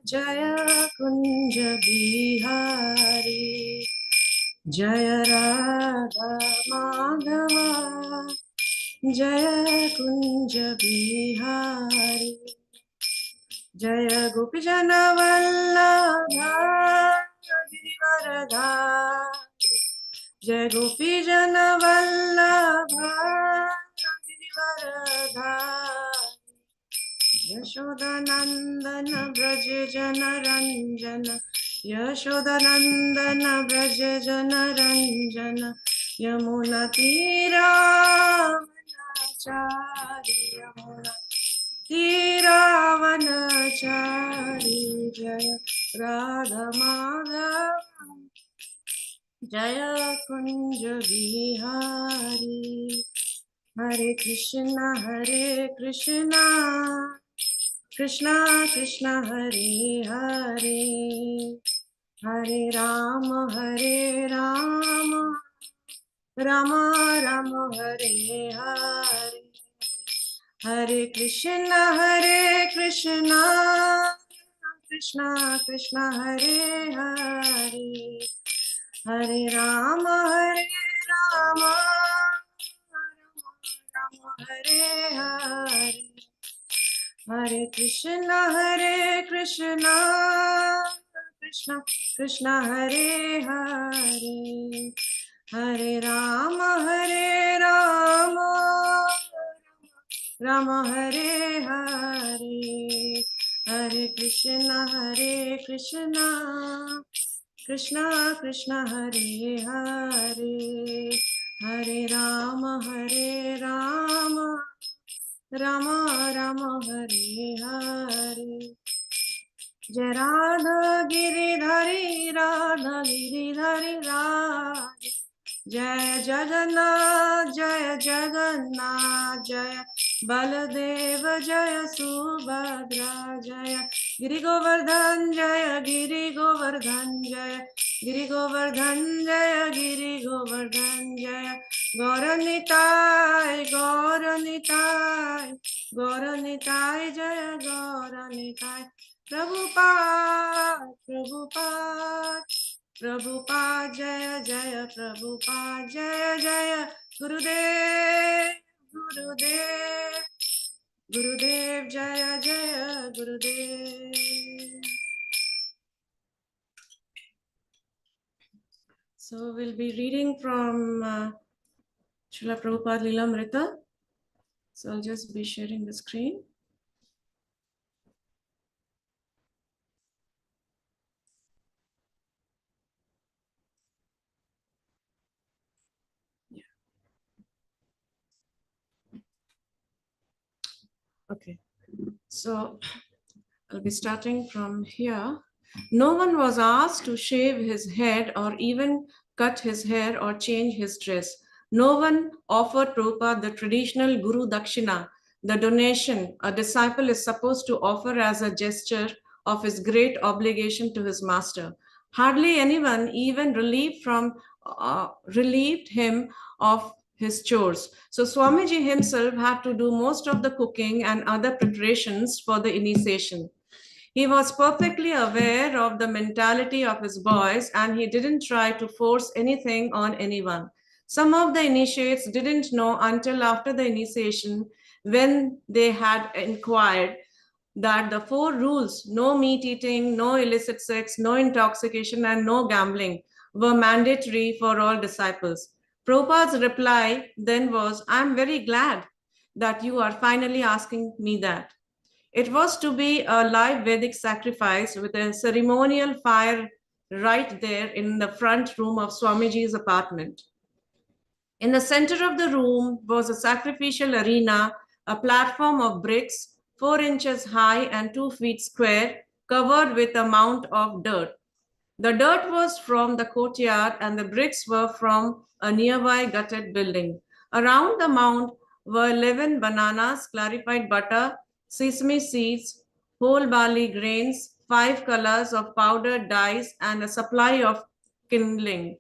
Jaya Kunja Bihari, Jaya Radha Madhava, Jaya Kunja Bihari, Jaya Gopijana Vallabha Girivaradhari, Jaya Gopijana Vallabha Girivaradhari, Yashodanandana Braja Jana Ranjana, Yashodanandana Braja Jana Ranjana, Yamuna Tira Manachari, Yamuna Tira Vanachari, Jaya Radha Madhava, Jaya Kunja Bihari, Hare Krishna, Krishna Krishna Hare Hare, Hare Rama, Rama Rama Hare Hare, Hare Krishna, Krishna Krishna Hare Hare, Hare Rama, Rama Hare Hare, Hare Krishna, Krishna Krishna Hare Hare, Hare Rama, Rama Hare Hare, Hare Krishna, Krishna Krishna Hare Hare, Hare Rama, Rama Rama Hare Hare, Jai Radha Giridhari, Radha Giridhari Radhe, Jai Jagannath, Jai Baladeva, Jai Subhadra, Jai Giri Govardhan, Jai Giri Govardhan, Jai Giri Govardhan, Jai Giri Govardhan, Jai Gauranitai, Gauranitai, Jai Gauranitai, Prabhupada, Jaya Jaya Prabhupada, Jaya Jaya Gurudev, Jaya Jaya Gurudev. So we'll be reading from Srila Prabhupada Lilamrita. So I'll just be sharing the screen. Okay, so I'll be starting from here. No one was asked to shave his head or even cut his hair or change his dress. No one offered Prabhupada the traditional Guru Dakshina, the donation a disciple is supposed to offer as a gesture of his great obligation to his master. Hardly anyone even relieved him of his chores. So Swamiji himself had to do most of the cooking and other preparations for the initiation. He was perfectly aware of the mentality of his boys and he didn't try to force anything on anyone. Some of the initiates didn't know until after the initiation, when they had inquired, that the four rules, no meat eating, no illicit sex, no intoxication, and no gambling, were mandatory for all disciples. Prabhupada's reply then was, I'm very glad that you are finally asking me that. It was to be a live Vedic sacrifice with a ceremonial fire right there in the front room of Swamiji's apartment. In the center of the room was a sacrificial arena, a platform of bricks 4 inches high and 2 feet square, covered with a mound of dirt. The dirt was from the courtyard and the bricks were from a nearby gutted building. Around the mound were 11 bananas, clarified butter, sesame seeds, whole barley grains, 5 colors of powdered dyes, and a supply of kindling.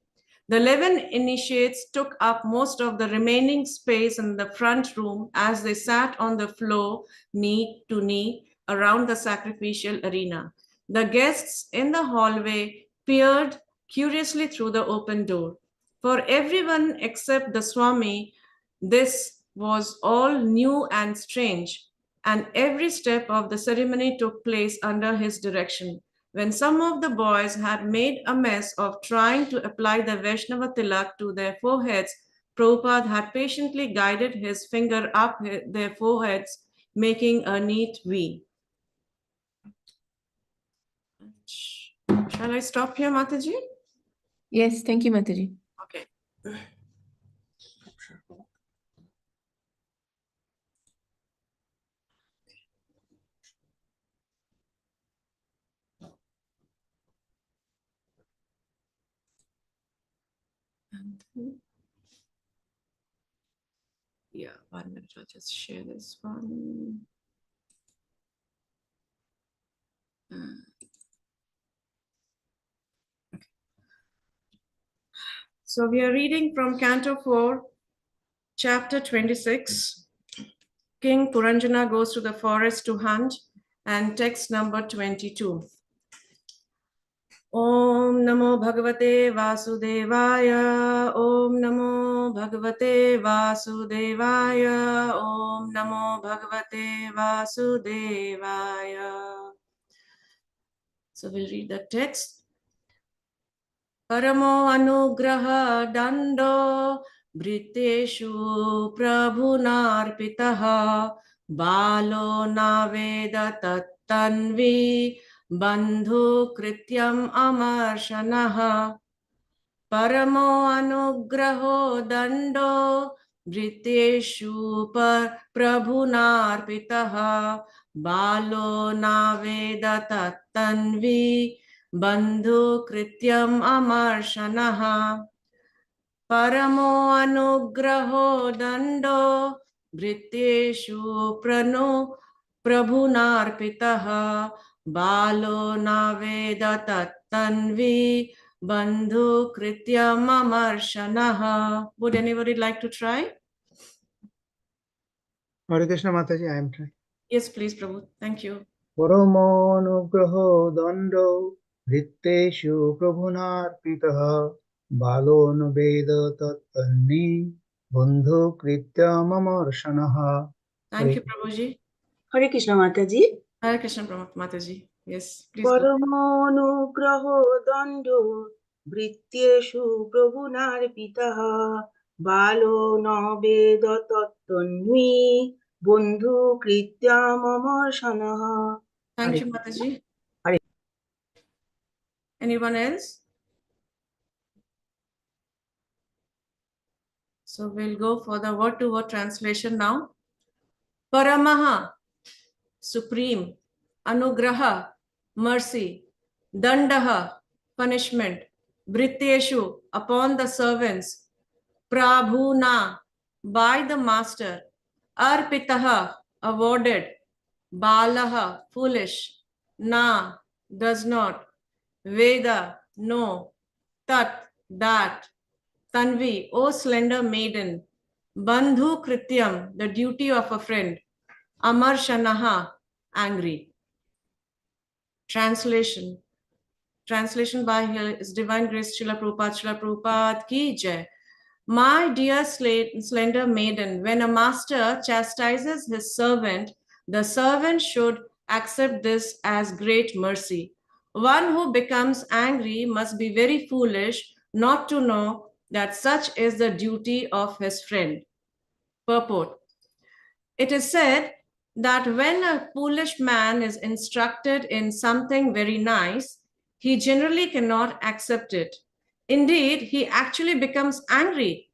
The 11 initiates took up most of the remaining space in the front room as they sat on the floor, knee to knee, around the sacrificial arena. The guests in the hallway peered curiously through the open door. For everyone except the Swami, this was all new and strange, and every step of the ceremony took place under his direction. When some of the boys had made a mess of trying to apply the Vaishnava tilak to their foreheads, Prabhupada had patiently guided his finger up their foreheads, making a neat V. Shall I stop here, Mataji? Yes, thank you, Mataji. Okay. Yeah, 1 minute. I'll just share this one. Okay. So we are reading from Canto 4, Chapter 26. King Puranjana goes to the forest to hunt, and text number 22. Om Namo Bhagavate Vasudevaya. Om Namo Bhagavate Vasudevaya. Om Namo Bhagavate Vasudevaya. So we'll read the text. Paramo anugraha dando briteshu prabhunarpitaha balo naveda tattanvi bandhu krityam amarshanaha. Paramo anugraho dando briteshu prabhunarpitaha balo naveda tattanvi bandhu krityam amarshanaha. Paramo anugraho dando briteshu prabhunarpitaha balo naveda tattanvi bandhu krityam amarshanaha. Would anybody like to try? Hare Krishna Mataji, I am trying. Yes, please, Prabhu. Thank you. Paramonugraho dando vritteshu prabhunarpitaha balo no veda tattanni bandhu krityam amarshanaha. Thank you, Prabhuji. Hare Krishna Mataji. Hare Krishna, Mataji. Yes, please go. Paramonugraho dando vrityeshu prabhunarpitaha balo no veda tattanvi bandhu krityam amarshanaha. Thank you, Mataji. Hare. Anyone else? So we'll go for the word-to-word translation now. Paramaha, supreme. Anugraha, mercy. Dandaha, punishment. Brityeshu, upon the servants. Prabhuna, by the master. Arpitaha, awarded. Balaha, foolish. Na, does not. Veda, no. Tat, that. Tanvi, O slender maiden. Bandhu krityam, the duty of a friend. Amar shanaha, angry. Translation. Translation by His Divine Grace Srila Prabhupada. Srila Prabhupada ki jai. My dear slender maiden, when a master chastises his servant, the servant should accept this as great mercy. One who becomes angry must be very foolish not to know that such is the duty of his friend. Purport. It is said that when a foolish man is instructed in something very nice, he generally cannot accept it. Indeed, he actually becomes angry.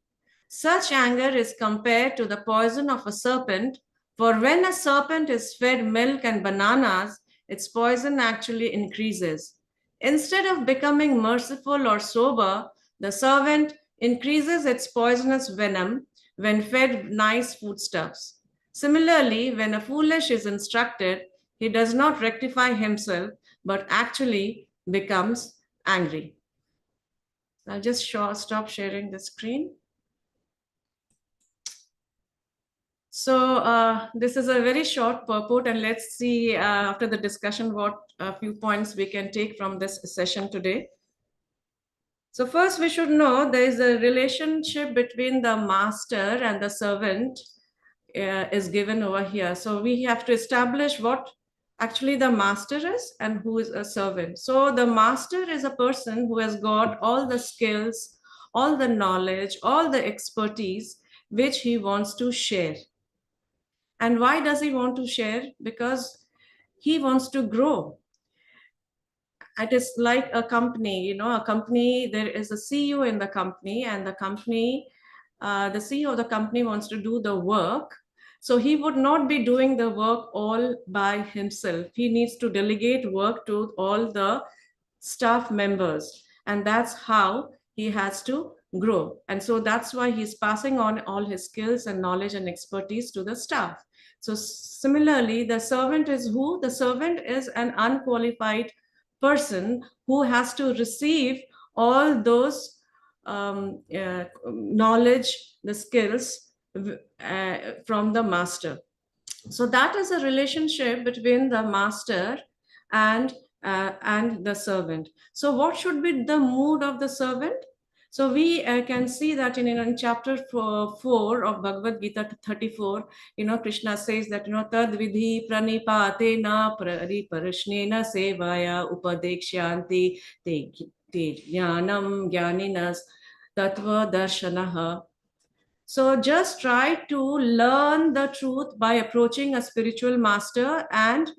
Such anger is compared to the poison of a serpent, for when a serpent is fed milk and bananas, its poison actually increases. Instead of becoming merciful or sober, the serpent increases its poisonous venom when fed nice foodstuffs. Similarly, when a foolish is instructed, he does not rectify himself, but actually becomes angry. I'll just stop sharing the screen. So this is a very short purport, and let's see after the discussion what a few points we can take from this session today. So first we should know there is a relationship between the master and the servant is given over here. So we have to establish what actually the master is and who is a servant. So the master is a person who has got all the skills, all the knowledge, all the expertise which he wants to share. And why does he want to share? Because he wants to grow. It is like a company, a company, there is a CEO in the company, and the company, the CEO of the company wants to do the work. So he would not be doing the work all by himself. He needs to delegate work to all the staff members. And that's how he has to grow. And so that's why he's passing on all his skills and knowledge and expertise to the staff. So similarly, the servant is who? The servant is an unqualified person who has to receive all those knowledge, the skills from the master. So that is a relationship between the master and the servant. So what should be the mood of the servant? So we can see that in chapter 4 of Bhagavad Gita 34, Krishna says that, tad vidhi pranipate na pariparishnena sevaya upadekshyanti te jnanam jnaninas tattva darshanaha. So just try to learn the truth by approaching a spiritual master, and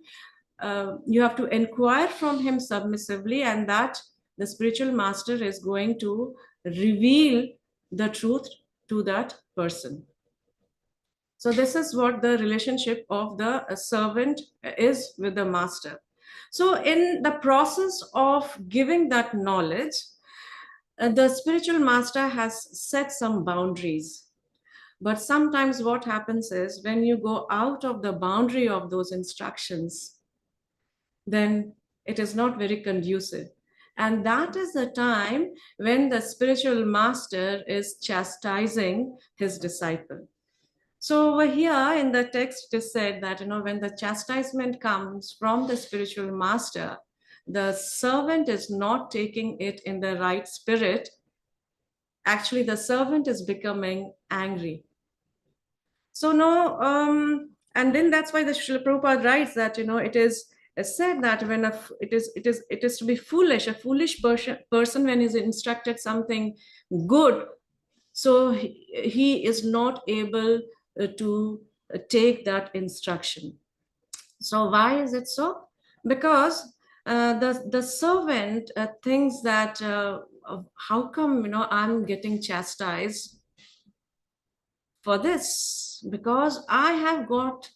you have to inquire from him submissively, and that the spiritual master is going to reveal the truth to that person. So this is what the relationship of the servant is with the master. So in the process of giving that knowledge, the spiritual master has set some boundaries. But sometimes what happens is when you go out of the boundary of those instructions, then it is not very conducive. And that is the time when the spiritual master is chastising his disciple. So over here in the text, it is said that, when the chastisement comes from the spiritual master, the servant is not taking it in the right spirit. Actually, the servant is becoming angry. So and then that's why the Srila Prabhupada writes that, it is said that when it is to be foolish, a foolish person when he's instructed something good, so he is not able to take that instruction. So why is it so? Because the servant thinks that how come I'm getting chastised for this? Because I have got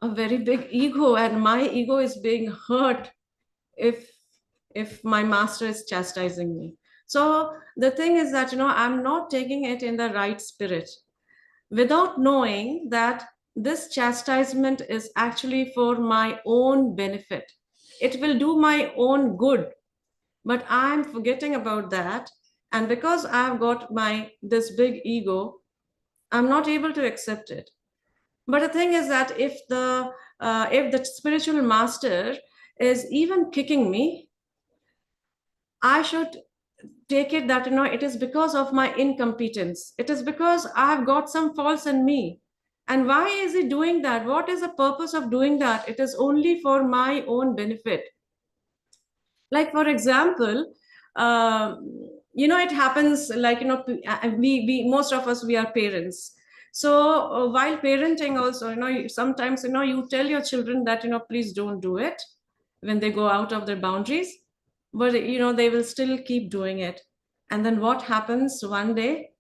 a very big ego, and my ego is being hurt if my master is chastising me. So the thing is that I'm not taking it in the right spirit, without knowing that this chastisement is actually for my own benefit. It will do my own good, but I'm forgetting about that. And because I've got this big ego, I'm not able to accept it. But the thing is that if the spiritual master is even kicking me, I should take it that it is because of my incompetence. It is because I've got some faults in me. And why is he doing that? What is the purpose of doing that? It is only for my own benefit. Like, for example, it happens like, we most of us, we are parents. So while parenting also, sometimes, you tell your children that, please don't do it when they go out of their boundaries, but, they will still keep doing it. And then what happens one day,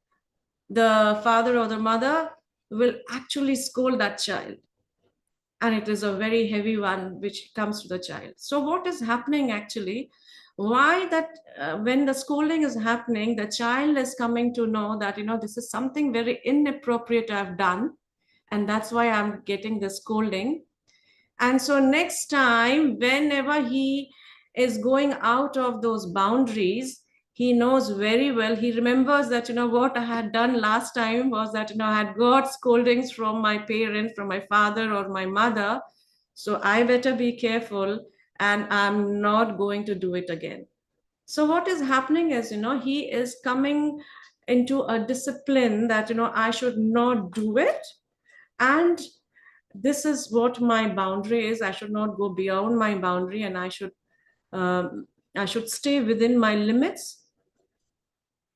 the father or the mother will actually scold that child. And it is a very heavy one which comes to the child. So what is happening actually? Why that when the scolding is happening, the child is coming to know that, this is something very inappropriate I've done. And that's why I'm getting the scolding. And so next time, whenever he is going out of those boundaries, he knows very well, he remembers that, what I had done last time was that, I had got scoldings from my parent, from my father or my mother. So I better be careful and I'm not going to do it again. So what is happening is, he is coming into a discipline that, I should not do it. And this is what my boundary is. I should not go beyond my boundary, and I should stay within my limits.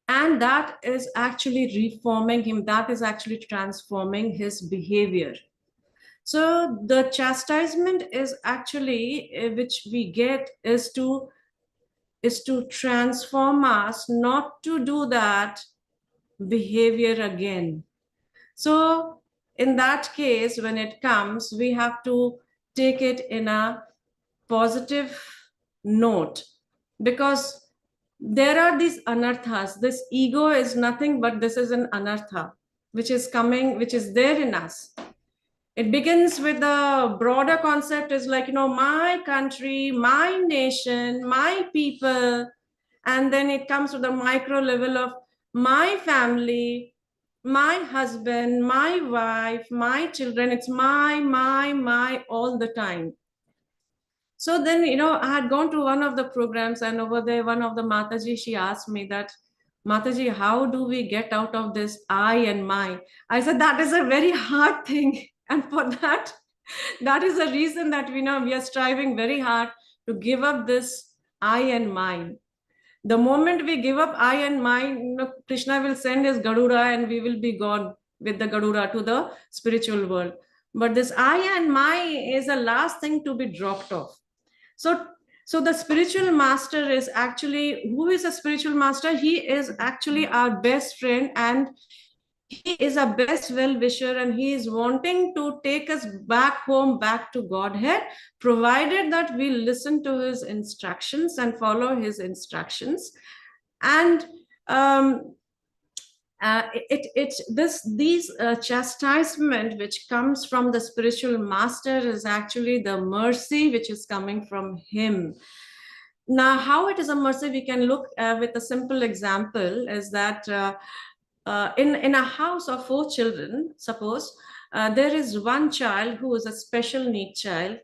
And that is actually reforming him. That is actually transforming his behavior. So the chastisement is actually, which we get, is to transform us not to do that behavior again. So in that case, when it comes, we have to take it in a positive note, because there are these anarthas. This ego is nothing but this is an anartha, which is coming, which is there in us. It begins with the broader concept is like, my country, my nation, my people. And then it comes to the micro level of my family, my husband, my wife, my children. It's my all the time. So then, I had gone to one of the programs, and over there, one of the Mataji, she asked me that, Mataji, how do we get out of this I and my? I said, that is a very hard thing. And for that, that is the reason that we are striving very hard to give up this I and mine. The moment we give up I and mine, Krishna will send his Garuda and we will be gone with the Garuda to the spiritual world. But this I and my is the last thing to be dropped off. So the spiritual master is actually, who is a spiritual master? He is actually our best friend, and he is a best well-wisher, and he is wanting to take us back home, back to Godhead, provided that we listen to his instructions and follow his instructions. And these chastisement which comes from the spiritual master is actually the mercy which is coming from him. Now, how it is a mercy, we can look with a simple example, is that in a house of 4 children, suppose there is one child who is a special need child,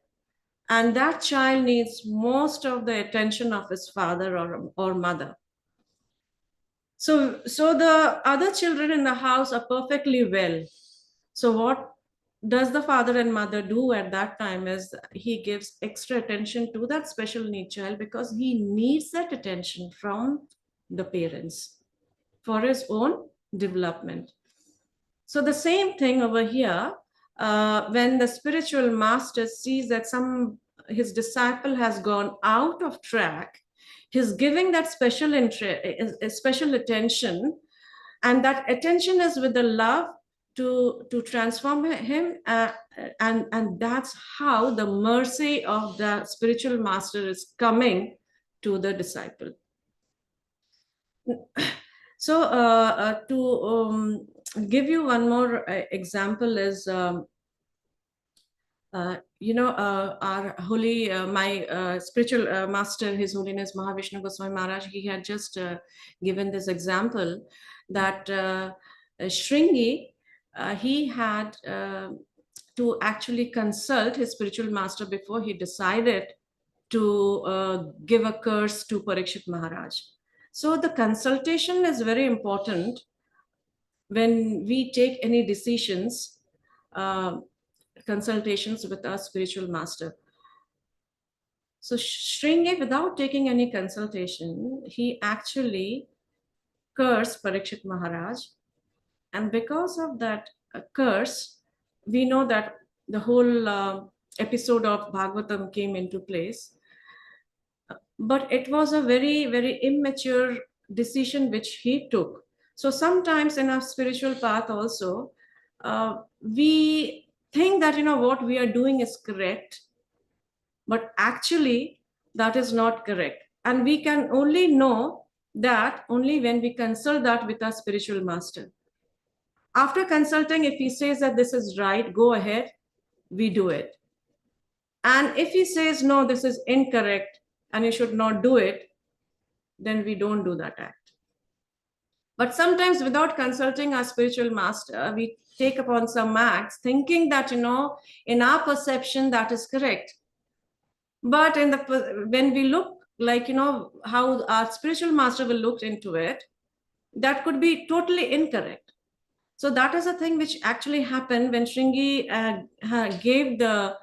and that child needs most of the attention of his father or mother. So the other children in the house are perfectly well. So what does the father and mother do at that time is he gives extra attention to that special need child, because he needs that attention from the parents for his own development. So the same thing over here, when the spiritual master sees that his disciple has gone out of track, he's giving that special attention, and that attention is with the love to transform him, and that's how the mercy of the spiritual master is coming to the disciple. So to give you one more example is, our holy, my spiritual master, His Holiness Mahavishnu Goswami Maharaj, he had just given this example that Shringi, he had to actually consult his spiritual master before he decided to give a curse to Parikshit Maharaj. So the consultation is very important when we take any decisions, consultations with our spiritual master. So Shringi, without taking any consultation, he actually cursed Parikshit Maharaj. And because of that curse, we know that the whole episode of Bhagavatam came into place. But it was a very, very immature decision which he took. So sometimes in our spiritual path also, we think that, what we are doing is correct, but actually that is not correct. And we can only know that only when we consult that with our spiritual master. After consulting, if he says that this is right, go ahead, we do it. And if he says, no, this is incorrect and you should not do it, then we don't do that act. But sometimes without consulting our spiritual master, we take upon some acts thinking that, in our perception, that is correct. But when we look, like, how our spiritual master will look into it, that could be totally incorrect. So that is a thing which actually happened when Shringi gave the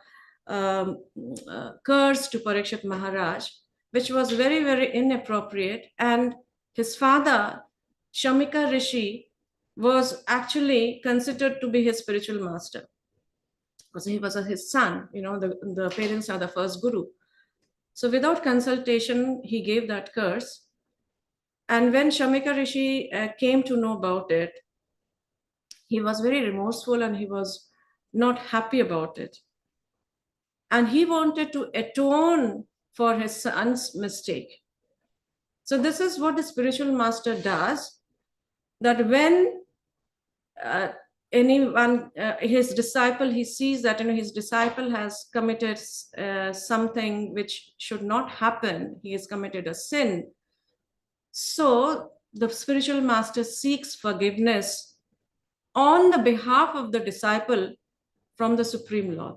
curse to Parikshit Maharaj, which was very, very inappropriate. And his father, Shamika Rishi, was actually considered to be his spiritual master, because he was his son. The parents are the first guru. So without consultation, he gave that curse. And when Shamika Rishi came to know about it, he was very remorseful and he was not happy about it. And he wanted to atone for his son's mistake. So this is what the spiritual master does, that when anyone, his disciple, he sees that his disciple has committed something which should not happen, he has committed a sin. So the spiritual master seeks forgiveness on the behalf of the disciple from the Supreme Lord.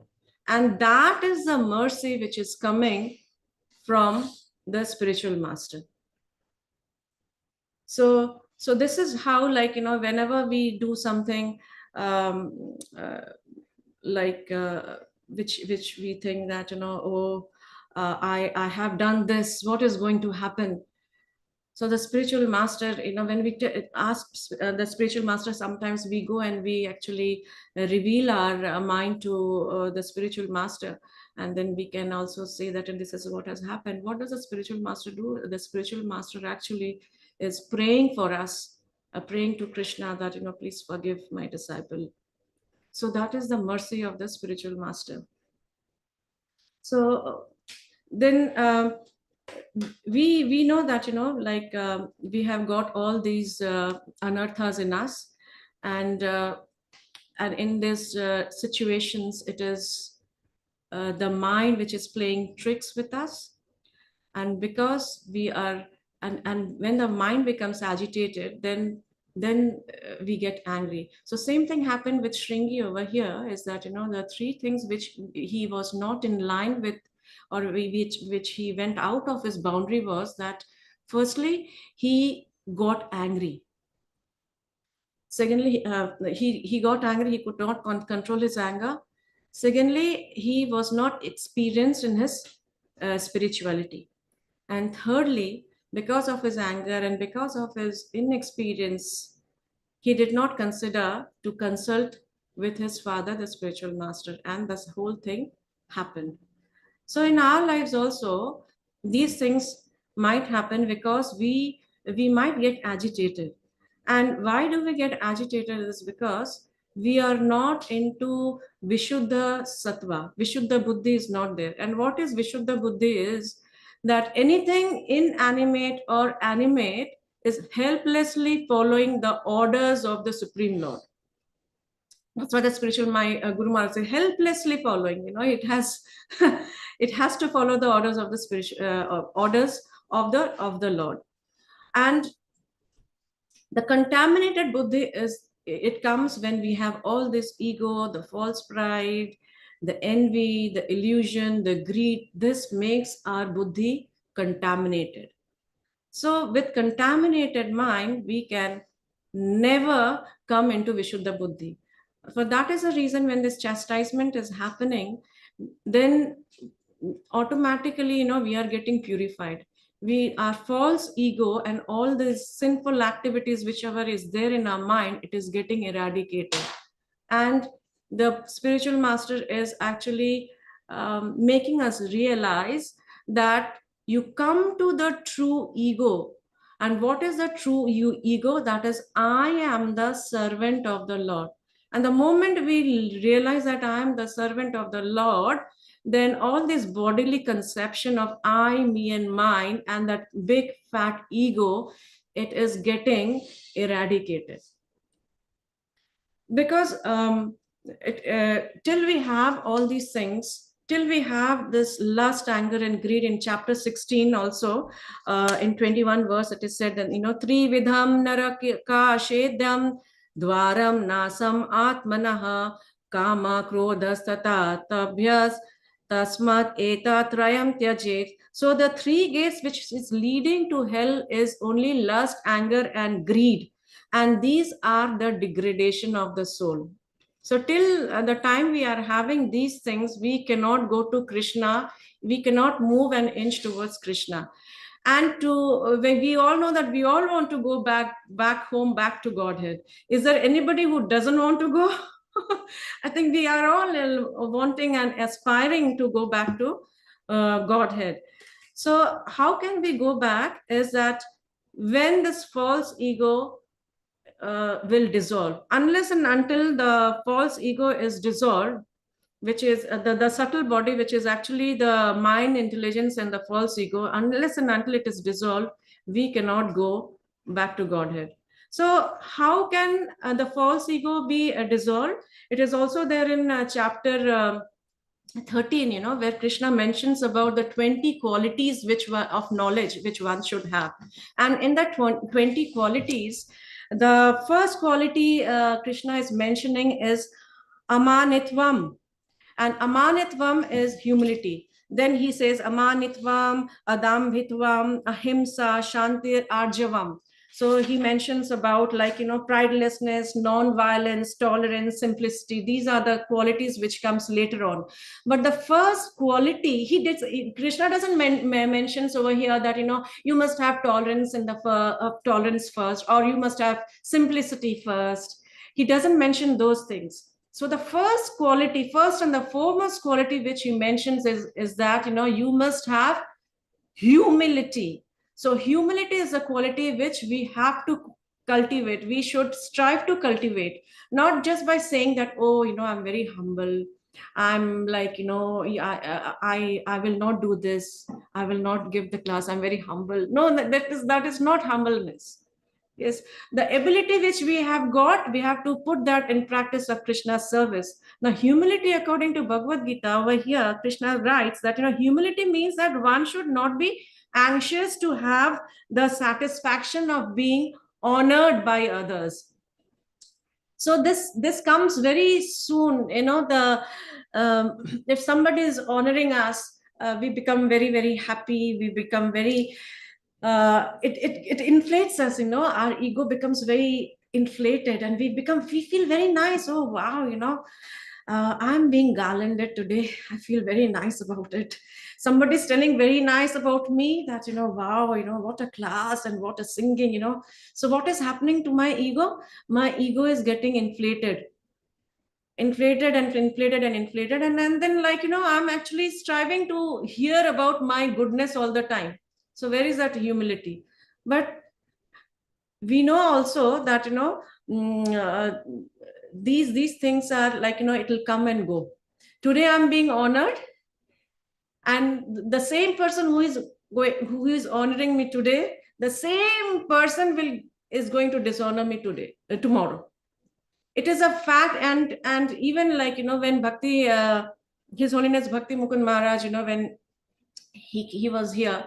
And that is the mercy which is coming from the spiritual master. So this is how, like, whenever we do something which we think that, I have done this, what is going to happen? So the spiritual master, when we ask the spiritual master, sometimes we go and we actually reveal our mind to the spiritual master. And then we can also say that, and this is what has happened. What does the spiritual master do? The spiritual master actually is praying for us, praying to Krishna that, please forgive my disciple. So that is the mercy of the spiritual master. So then we know that, we have got all these anarthas in us, and in these situations, it is the mind which is playing tricks with us. And because we are, and when the mind becomes agitated, then we get angry. So same thing happened with Shringi over here, is that, the three things which he was not in line with, or which he went out of his boundary, was that firstly, he got angry. Secondly, he got angry, he could not control his anger. Secondly, he was not experienced in his spirituality. And thirdly, because of his anger and because of his inexperience, he did not consider to consult with his father, the spiritual master, and this whole thing happened. So in our lives also, these things might happen because we might get agitated. And why do we get agitated is because we are not into Vishuddha Sattva. Vishuddha Buddhi is not there. And what is Vishuddha Buddhi is that anything inanimate or animate is helplessly following the orders of the Supreme Lord. That's what the spiritual, my Guru Maharaj said, helplessly following. It has it has to follow the orders of the spiritual orders of the Lord. And the contaminated buddhi it comes when we have all this ego, the false pride, the envy, the illusion, the greed. This makes our buddhi contaminated. So with contaminated mind, we can never come into Vishuddha Buddhi. For that is the reason, when this chastisement is happening, then automatically, we are getting purified. Our false ego and all these sinful activities, whichever is there in our mind, it is getting eradicated. And the spiritual master is actually making us realize that you come to the true ego. And what is the true ego? That is, I am the servant of the Lord. And the moment we realize that I am the servant of the Lord, then all this bodily conception of I, me, and mine, and that big fat ego, it is getting eradicated. Because till we have all these things, till we have this lust, anger, and greed, in chapter 16 also, in 21 verse, it is said that, Tri vidham naraka shedyam dwaram nasam atmanaha kama krodhastata tabhyas Tasmat eta trayam tyajet. So the three gates which is leading to hell is only lust, anger, and greed. And these are the degradation of the soul. So till the time we are having these things, we cannot go to Krishna. We cannot move an inch towards Krishna. And we all know that we all want to go back home, back to Godhead. Is there anybody who doesn't want to go? I think we are all wanting and aspiring to go back to Godhead. So how can we go back is that when this false ego will dissolve, unless and until the false ego is dissolved, which is the subtle body, which is actually the mind, intelligence, and the false ego, unless and until it is dissolved, we cannot go back to Godhead. So how can the false ego be dissolved? It is also there in chapter 13, where Krishna mentions about the 20 qualities of knowledge which one should have. And in that 20 qualities, the first quality Krishna is mentioning is amanitvam. And amanitvam is humility. Then he says amanitvam, adambhitvam, ahimsa, shantir, arjavam. So he mentions about pridelessness, non-violence, tolerance, simplicity. These are the qualities which comes later on. But the first quality, Krishna doesn't mentions over here that you must have tolerance in the tolerance first, or you must have simplicity first. He doesn't mention those things. So the first and the foremost quality which he mentions is that you must have humility. So humility is a quality which we have to cultivate. We should strive to cultivate, not just by saying that, oh, I'm very humble. I'm I will not do this. I will not give the class. I'm very humble. No, that is not humbleness. Yes, the ability which we have got, we have to put that in practice of Krishna's service. Now, humility, according to Bhagavad Gita, over here, Krishna writes that humility means that one should not be anxious to have the satisfaction of being honored by others. So this comes very soon. If somebody is honoring us, we become very, very happy. We become very it inflates us. Our ego becomes very inflated, and we feel very nice. Oh wow, I'm being garlanded today. I feel very nice about it. Somebody's telling very nice about me, that wow, what a class and what a singing. So what is happening to my ego? My ego is getting inflated and then I'm actually striving to hear about my goodness all the time. So where is that humility? But we know also that these things are it will come and go. Today I'm being honored, and the same person who is honoring me today, the same person is going to dishonor me tomorrow. It is a fact. And even when Bhakti, His Holiness Bhakti Mukund Maharaj, when he was here,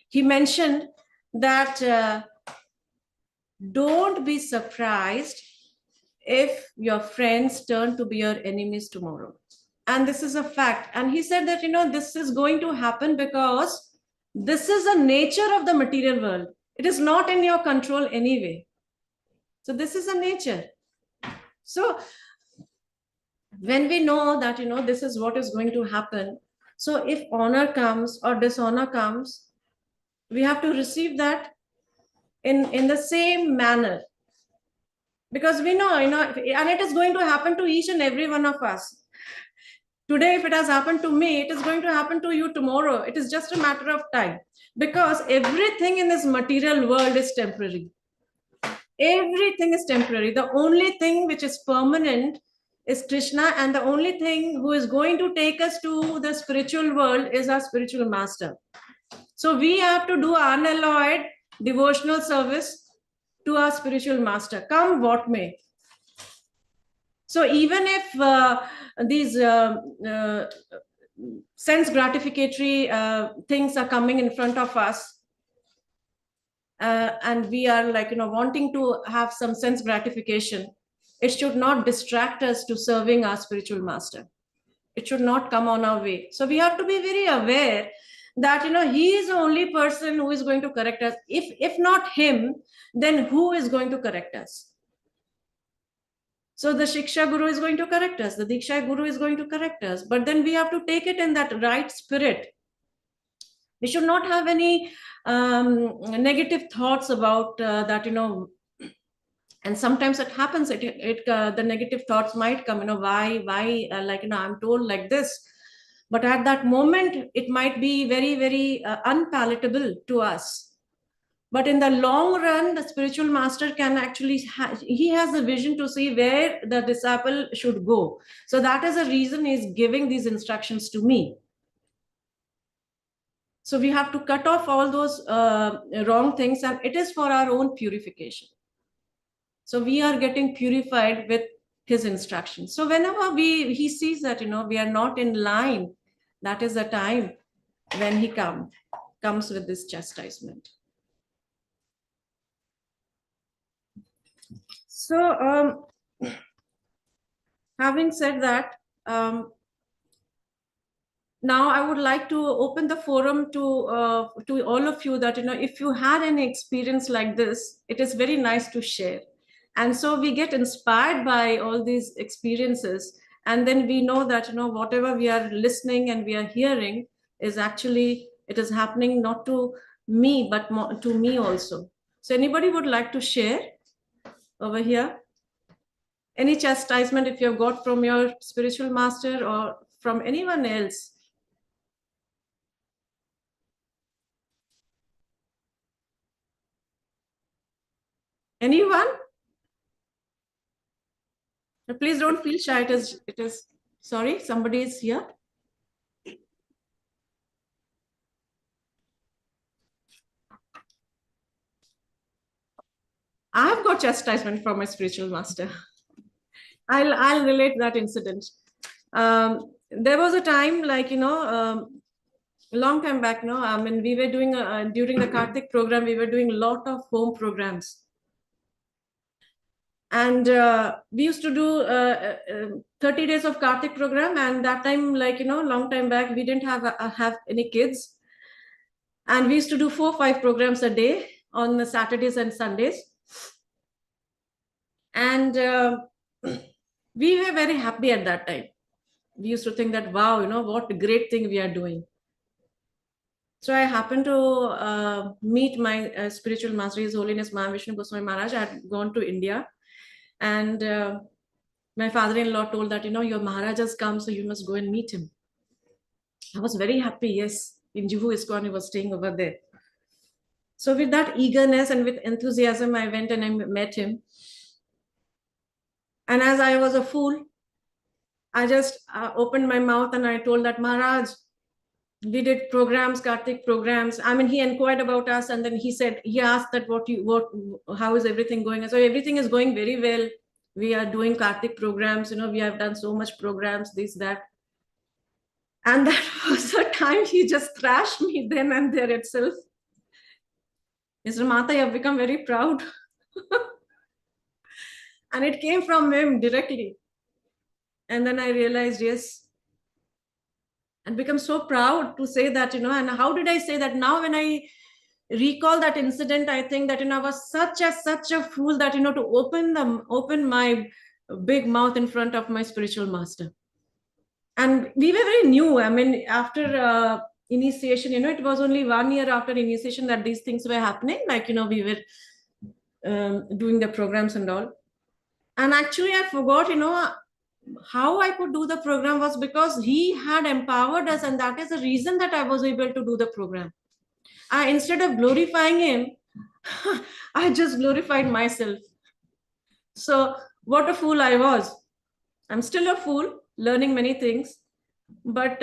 he mentioned that don't be surprised if your friends turn to be your enemies tomorrow. And this is a fact. And he said that this is going to happen because this is the nature of the material world. It is not in your control anyway. So this is a nature. So when we know that this is what is going to happen, so if honor comes or dishonor comes, we have to receive that in the same manner, because we know and it is going to happen to each and every one of us. Today, if it has happened to me, it is going to happen to you tomorrow. It is just a matter of time, because everything in this material world is temporary. Everything is temporary. The only thing which is permanent is Krishna, and the only thing who is going to take us to the spiritual world is our spiritual master. So we have to do unalloyed devotional service to our spiritual master, come what may. So even if these sense gratificatory things are coming in front of us, and we are wanting to have some sense gratification, it should not distract us to serving our spiritual master. It should not come on our way. So we have to be very aware that, he is the only person who is going to correct us. If not him, then who is going to correct us? So the Shiksha Guru is going to correct us. The Diksha Guru is going to correct us. But then we have to take it in that right spirit. We should not have any negative thoughts about that, and sometimes it happens, the negative thoughts might come, why, I'm told like this. But at that moment, it might be very, very unpalatable to us. But in the long run, the spiritual master can actually, he has the vision to see where the disciple should go. So that is the reason he's giving these instructions to me. So we have to cut off all those wrong things, and it is for our own purification. So we are getting purified with his instructions. So whenever he sees that, we are not in line, that is the time when he comes with this chastisement. So having said that, now I would like to open the forum to all of you that, if you had any experience like this, it is very nice to share. And so we get inspired by all these experiences. And then we know that, whatever we are listening and we are hearing is actually, it is happening not to me, but to me also. So anybody would like to share over here? Any chastisement if you have got from your spiritual master or from anyone else? Anyone? Please don't feel shy. It is, sorry, somebody is here. I have got chastisement from my spiritual master. I'll relate that incident. There was a time, a long time back, we were doing, during the Kartik program, we were doing a lot of home programs. And we used to do 30 days of Kartik program. And that time, long time back, we didn't have any kids. And we used to do 4 or 5 programs a day on the Saturdays and Sundays. And we were very happy at that time. We used to think that, wow, what a great thing we are doing. So I happened to meet my spiritual master, His Holiness Mahavishnu Goswami Maharaj. I had gone to India. And my father-in-law told that, your Maharaj has come, so you must go and meet him. I was very happy, yes. In Juhu ISKCON, he was staying over there. So with that eagerness and with enthusiasm, I went and I met him. And as I was a fool, I just opened my mouth and I told that, Maharaj, we did programs, Kartik programs. I mean, he inquired about us, and then he asked that how is everything going? So everything is going very well. We are doing Kartik programs, we have done so much programs, this, that. And that was the time he just thrashed me then and there itself. He said, Mata, you have become very proud. And it came from him directly. And then I realized, yes, and become so proud to say that, and how did I say that? Now when I recall that incident, I think that, I was such a fool that, to open my big mouth in front of my spiritual master. And we were very new. I mean, after initiation, it was only 1 year after initiation that these things were happening. We were doing the programs and all. And actually, I forgot, how I could do the program was because he had empowered us. And that is the reason that I was able to do the program. Instead of glorifying him, I just glorified myself. So what a fool I was. I'm still a fool, learning many things. But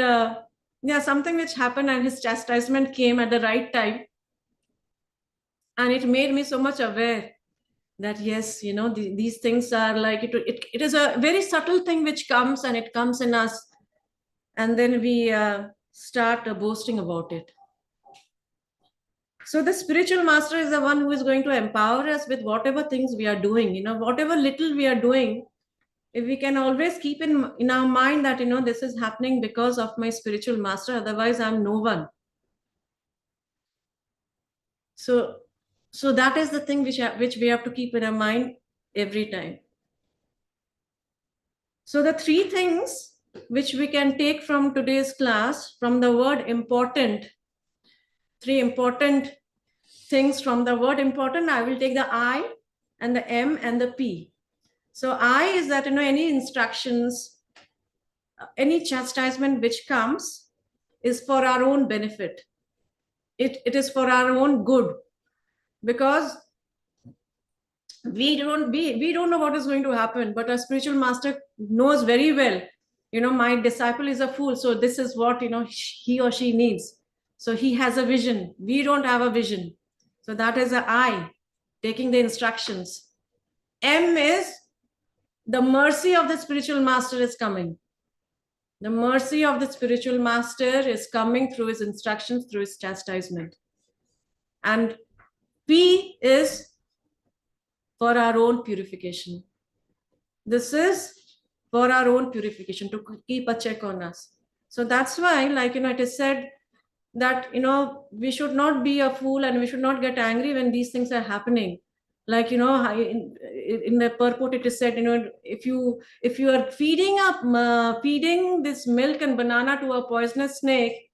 yeah, something which happened, and his chastisement came at the right time. And it made me so much aware that, yes, these things are like, it is a very subtle thing which comes, and it comes in us. And then we start boasting about it. So the spiritual master is the one who is going to empower us with whatever things we are doing, whatever little we are doing. if we can always keep in our mind that, this is happening because of my spiritual master, otherwise I'm no one. So that is the thing which we have to keep in our mind every time. So the three things which we can take from today's class, from the word important, three important things from the word important, I will take the I and the M and the P. So I is that, any instructions, any chastisement which comes is for our own benefit. It is for our own good, because we don't know what is going to happen, but our spiritual master knows very well, my disciple is a fool, so this is what, he or she needs. So he has a vision, we don't have a vision. So that is a I, taking the instructions. M is the mercy of the spiritual master is coming. The mercy of the spiritual master is coming through his instructions, through his chastisement. And P is for our own purification. This is for our own purification, to keep a check on us. So that's why, it is said that, we should not be a fool and we should not get angry when these things are happening. In the purport, it is said, if you are feeding this milk and banana to a poisonous snake,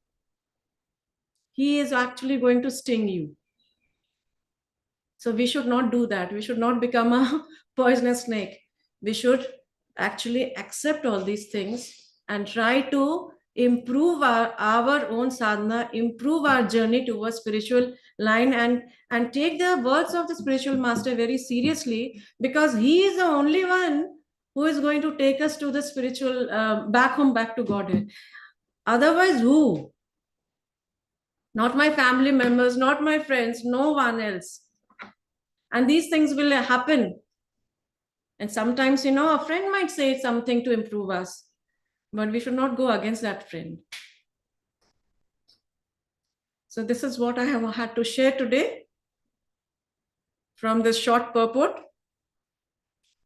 he is actually going to sting you. So we should not do that. We should not become a poisonous snake. We should actually accept all these things and try to improve our own sadhana, improve our journey towards spiritual line, and take the words of the spiritual master very seriously, because he is the only one who is going to take us to the spiritual, back home, back to Godhead. Otherwise, who? Not my family members, not my friends, no one else. And these things will happen. And sometimes, a friend might say something to improve us, but we should not go against that friend. So this is what I have had to share today from this short purport.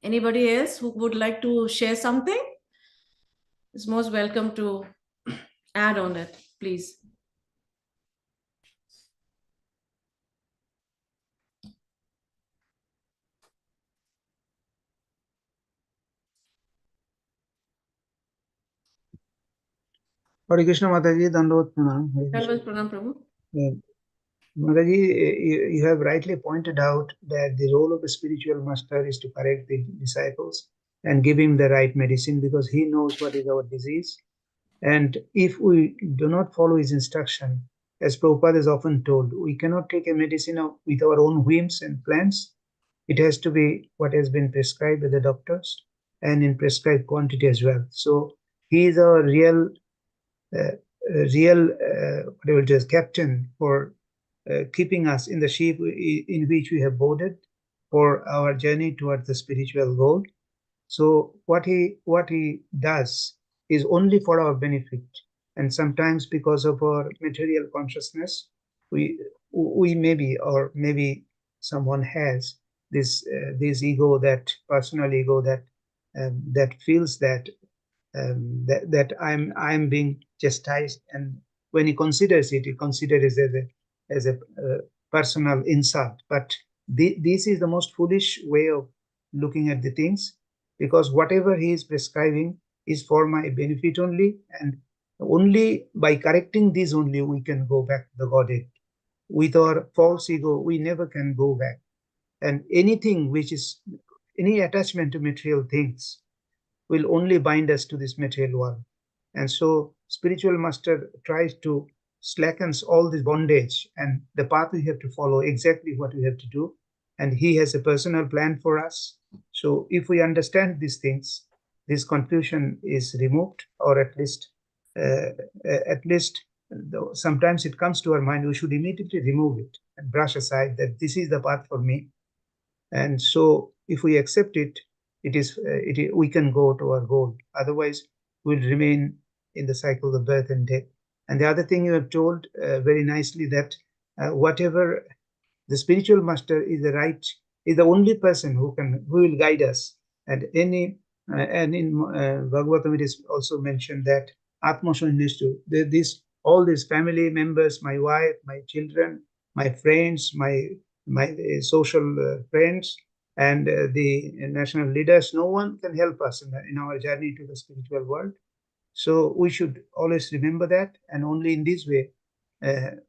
Anybody else who would like to share something is most welcome to add on it, please. Hare Krishna Mataji, Dandavat Pranam. Hare Krishna. Dandavat Pranam, Prabhu. Mataji, you have rightly pointed out that the role of the spiritual master is to correct the disciples and give him the right medicine, because he knows what is our disease. And if we do not follow his instruction, as Prabhupada is often told, we cannot take a medicine with our own whims and plans. It has to be what has been prescribed by the doctors and in prescribed quantity as well. So he is our real captain for keeping us in the ship in which we have boarded for our journey towards the spiritual goal. So what he does is only for our benefit, and sometimes because of our material consciousness, we maybe, or maybe someone has this ego, that personal ego, that feels that I'm being chastised, and when he considers it, he considers it as a personal insult. But this is the most foolish way of looking at the things, because whatever he is prescribing is for my benefit only, and only by correcting this only we can go back to the Godhead. With our false ego, we never can go back. And anything which is any attachment to material things will only bind us to this material world. And so spiritual master tries to slacken all this bondage, and the path we have to follow, exactly what we have to do. And he has a personal plan for us. So if we understand these things, this confusion is removed, or at least sometimes it comes to our mind, we should immediately remove it and brush aside that this is the path for me. And so if we accept it, we can go to our goal. Otherwise, we'll remain in the cycle of birth and death. And the other thing you have told very nicely, that whatever the spiritual master is the only person who will guide us. And any And in Bhagavatam, it is also mentioned that Atma Sannishtu, all these family members, my wife, my children, my friends, my social friends, and the national leaders, no one can help us in our journey to the spiritual world. So we should always remember that, and only in this way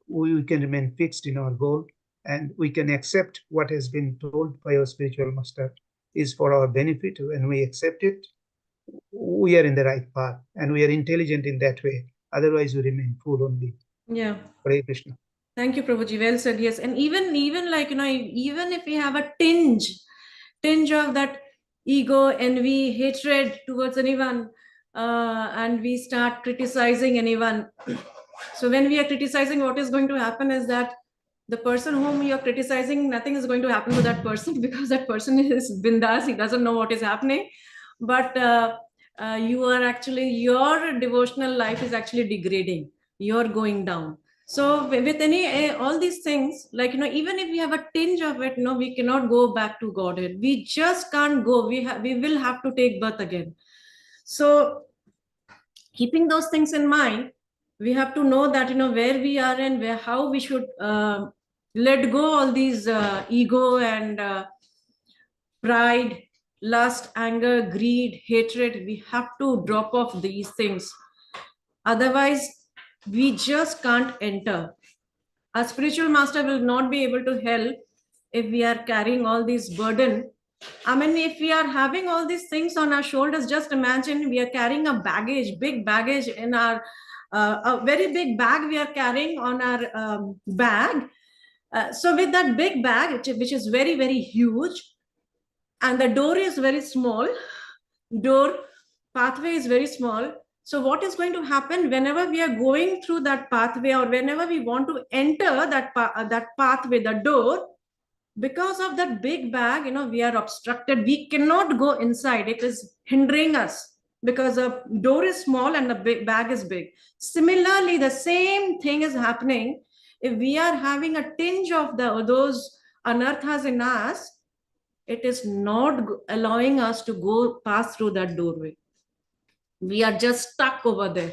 we can remain fixed in our goal, and we can accept what has been told by our spiritual master is for our benefit. When we accept it, we are in the right path, and we are intelligent in that way. Otherwise, we remain fool only. Yeah. Hare Krishna. Thank you, Prabhuji. Well said. Yes, and even like even if we have a tinge of that ego, envy, hatred towards anyone, and we start criticizing anyone. So when we are criticizing, what is going to happen is that the person whom you are criticizing, nothing is going to happen to that person because that person is bindas. He doesn't know what is happening, but you are actually, your devotional life is actually degrading. You're going down. So with any all these things, like even if we have a tinge of it, we cannot go back to Godhead. We just can't go. We will have to take birth again. So keeping those things in mind, we have to know that where we are and how we should let go all these ego and pride, lust, anger, greed, hatred. We have to drop off these things. Otherwise, we just can't enter. A spiritual master will not be able to help if we are carrying all these burden. I mean, if we are having all these things on our shoulders, just imagine we are carrying a baggage, big baggage in our, a very big bag we are carrying on our bag. So with that big bag, which is very, very huge, and the door is very small, door pathway is very small. So what is going to happen whenever we are going through that pathway, or whenever we want to enter that pathway, the door, because of that big bag, we are obstructed. We cannot go inside. It is hindering us because the door is small and the bag is big. Similarly, the same thing is happening if we are having a tinge of those anarthas in us. It is not allowing us to go pass through that doorway. We are just stuck over there.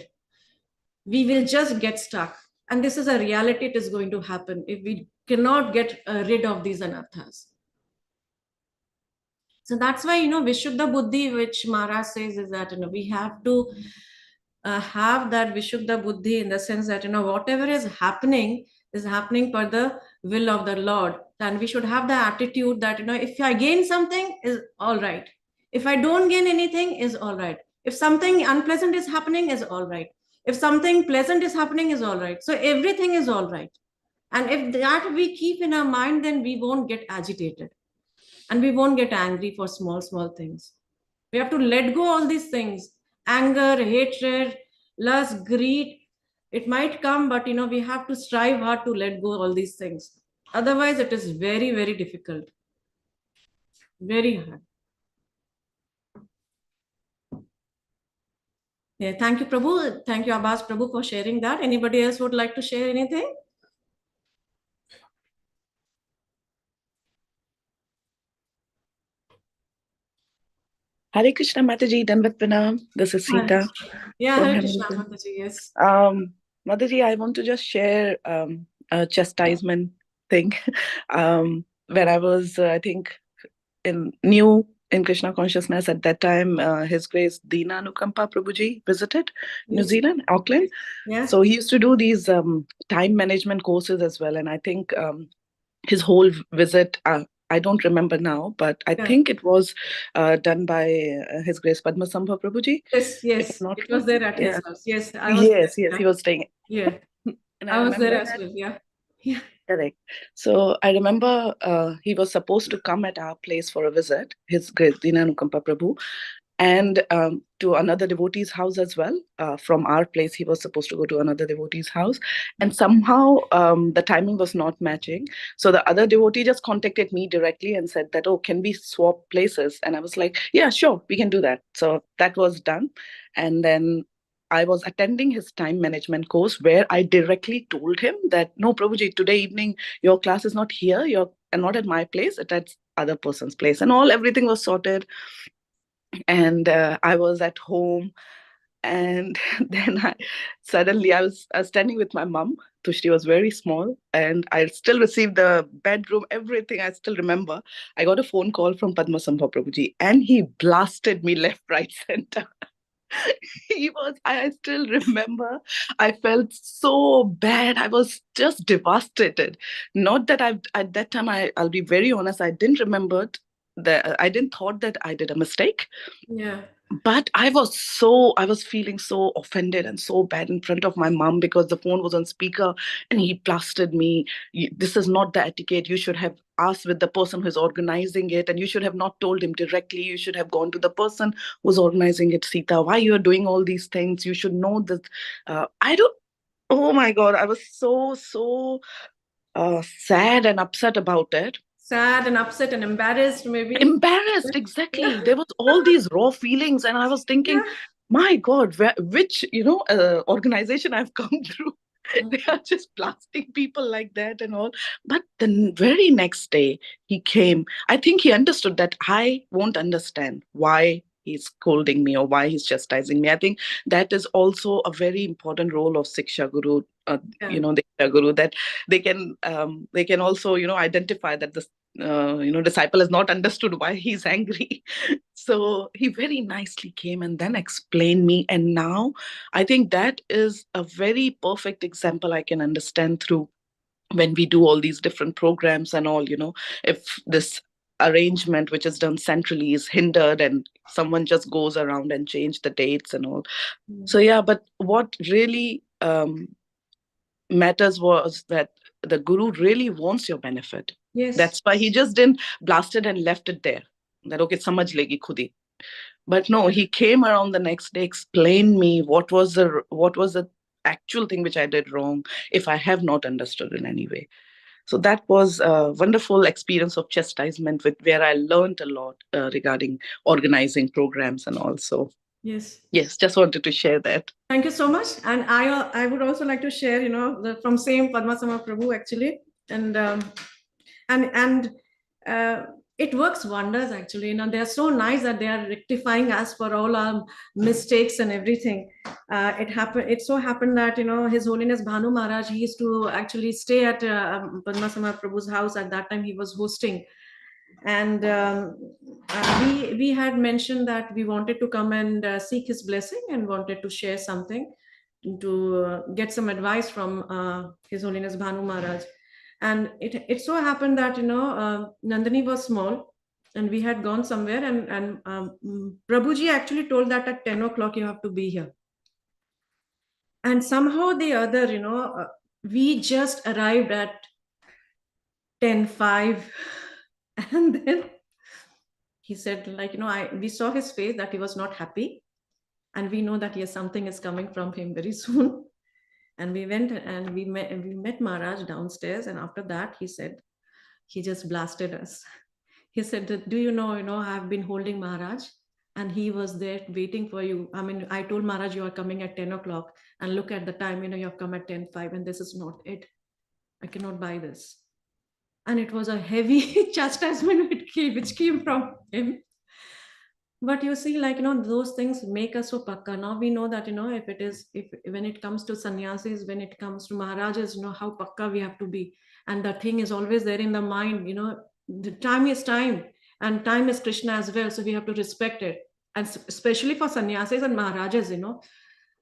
We will just get stuck. And this is a reality. It is going to happen if we cannot get rid of these anarthas. So that's why, Vishuddha Buddhi, which Maharaj says, is that, we have to have that Vishuddha Buddhi, in the sense that, whatever is happening for the will of the Lord. And we should have the attitude that, if I gain something, is all right. If I don't gain anything, is all right. If something unpleasant is happening, is all right. If something pleasant is happening, is all right. So everything is all right. And if that we keep in our mind, then we won't get agitated. And we won't get angry for small, small things. We have to let go all these things. Anger, hatred, lust, greed. It might come, but we have to strive hard to let go all these things. Otherwise, it is very, very difficult. Very hard. Yeah, thank you, Prabhu. Thank you, Abbas Prabhu, for sharing that. Anybody else would like to share anything? Hare Krishna Mataji, Dandavat Pranam. This is Sita. Yeah, from Hare Krishna Hamilton. Mataji, yes. Mataji, I want to just share a chastisement thing. When I was, I think, new in Krishna consciousness at that time, His Grace Dina Anukampa Prabhuji visited New Yes. Zealand, Auckland. Yeah. So he used to do these time management courses as well. And I think his whole visit, I don't remember now, but I think it was done by His Grace Padmasambha Prabhuji. Yes, yes. Not It was there at his house. Yes, I was yes, there. yes, he was staying. Yeah. And I was there remember as well. Yeah. Yeah. Correct. So I remember he was supposed to come at our place for a visit, His Grace Dina Anukampa Prabhu, and to another devotee's house as well. From our place, he was supposed to go to another devotee's house. And somehow the timing was not matching. So the other devotee just contacted me directly and said that, oh, can we swap places? And I was like, yeah, sure, we can do that. So that was done. And then I was attending his time management course, where I directly told him that, no, Prabhuji, today evening, your class is not here. You're not at my place, it's at other person's place. And everything was sorted. And I was at home, and then suddenly I was standing with my mom. Tushti was very small, and I still received the bedroom, everything. I still remember. I got a phone call from Padmasambha Prabhuji, and he blasted me left, right, center. I still remember, I felt so bad. I was just devastated. Not that at that time, I'll be very honest, I didn't remember that, I didn't thought that I did a mistake. Yeah. But I was feeling so offended and so bad in front of my mom, because the phone was on speaker and he plastered me. This is not the etiquette. You should have asked with the person who's organizing it, and you should have not told him directly. You should have gone to the person who's organizing it, Sita. Why you are doing all these things? You should know that. I don't. Oh my God, I was so sad and upset about it. Sad and upset and embarrassed, maybe. Embarrassed, exactly. Yeah. There was all these raw feelings, and I was thinking, Yeah. my God, which organization I've come through. They are just blasting people like that and all. But the very next day he came. I think he understood that I won't understand why he's scolding me or why he's chastising me. I think that is also a very important role of Siksha Guru, Yeah. the Siksha Guru, that they can also identify that the disciple has not understood why he's angry. So he very nicely came and then explained me. And now I think that is a very perfect example I can understand through when we do all these different programs and all, if this arrangement which is done centrally is hindered and someone just goes around and change the dates and all. So yeah, but what really matters was that the guru really wants your benefit. Yes. That's why he just didn't blast it and left it there. That okay, samajh legi khud hi. But no, he came around the next day, explained me what was the actual thing which I did wrong, if I have not understood in any way. So that was a wonderful experience of chastisement, where I learned a lot regarding organizing programs and all. So Yes. yes, just wanted to share that. Thank you so much. And I would also like to share, from same Padmasambha Prabhu actually, and it works wonders actually. They're so nice that they are rectifying us for all our mistakes and everything. It so happened that His Holiness Bhanu Maharaj, he used to actually stay at Padmasambha Prabhu's house. At that time, he was hosting. And we had mentioned that we wanted to come and seek his blessing and wanted to share something, to get some advice from His Holiness Bhanu Maharaj. And it so happened that Nandini was small, and we had gone somewhere, and Prabhuji actually told that at 10 o'clock you have to be here. And somehow the other, we just arrived at 10:05. And then he said, we saw his face that he was not happy, and we know that yes, something is coming from him very soon. And we went and we met Maharaj downstairs, and after that he just blasted us. He said, do you know, I've been holding Maharaj, and he was there waiting for you. I mean, I told Maharaj you are coming at 10 o'clock, and look at the time, you have come at 10:05, and this is not it. I cannot buy this. And it was a heavy chastisement which came from him. But you see, those things make us so pakka. Now we know that, if when it comes to sannyasis, when it comes to Maharajas, how pakka we have to be. And the thing is always there in the mind, the time is time, and time is Krishna as well. So we have to respect it. And especially for sannyasis and Maharajas,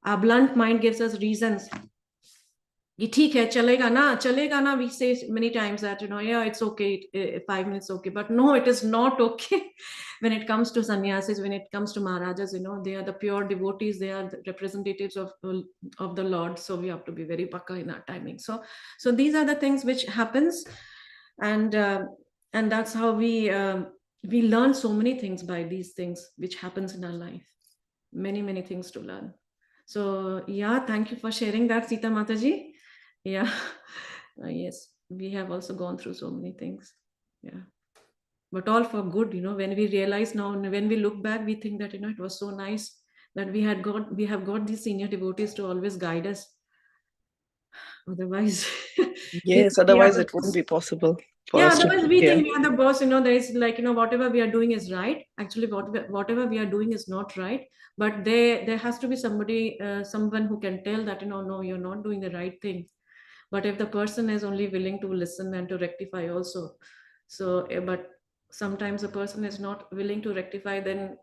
our blunt mind gives us reasons. ठीक है चलेगा ना, we say many times that yeah, it's okay, 5 minutes okay, but no, it is not okay. When it comes to sannyasis, when it comes to Maharajas, they are the pure devotees, they are the representatives of the Lord, so we have to be very pakka in our timing. So these are the things which happens, and that's how we learn so many things by these things which happens in our life. Many things to learn. So yeah, thank you for sharing that, Sita Mataji. Yeah. Yes, we have also gone through so many things. Yeah, but all for good. When we realize now, when we look back, we think that it was so nice that we have got these senior devotees to always guide us. Otherwise Yes, otherwise it wouldn't be possible. for Yeah, us to otherwise we hear. think we are the boss, there is like, whatever we are doing is right. Actually, whatever we are doing is not right. But there has to be somebody, someone who can tell that, no, you're not doing the right thing. But if the person is only willing to listen and to rectify also, but sometimes a person is not willing to rectify, then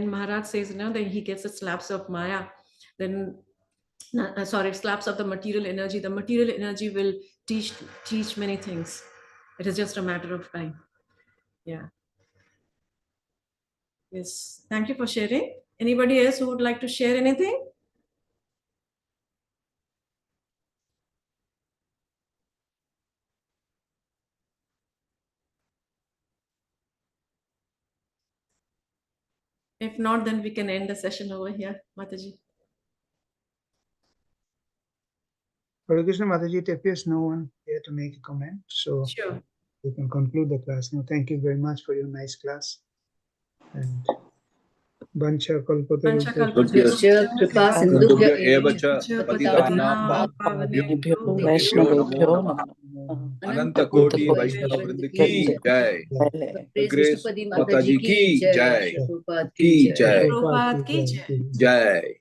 Maharaj says, then he gets the slaps of Maya, then slaps of the material energy. The material energy will teach many things. It is just a matter of time. Yeah. Yes. Thank you for sharing. Anybody else who would like to share anything? If not, then we can end the session over here, Mataji. Hare Krishna, Mataji, it appears no one here to make a comment, so Sure. we can conclude the class now. Thank you very much for your nice class. And Bancha Pancha Kalpataru. Kripa Sindhubhyo eva cha Patitanam Pavanebhyo Vaishnavebhyo Namah. Ananta Koti Koti Vaishnava Vaishnava Vrinda Vrinda ki Jai. Praise Grace Vishnupadi Mataji ki Jai. Prabhupada Ki Jai. Prabhupada ki jai. Jai.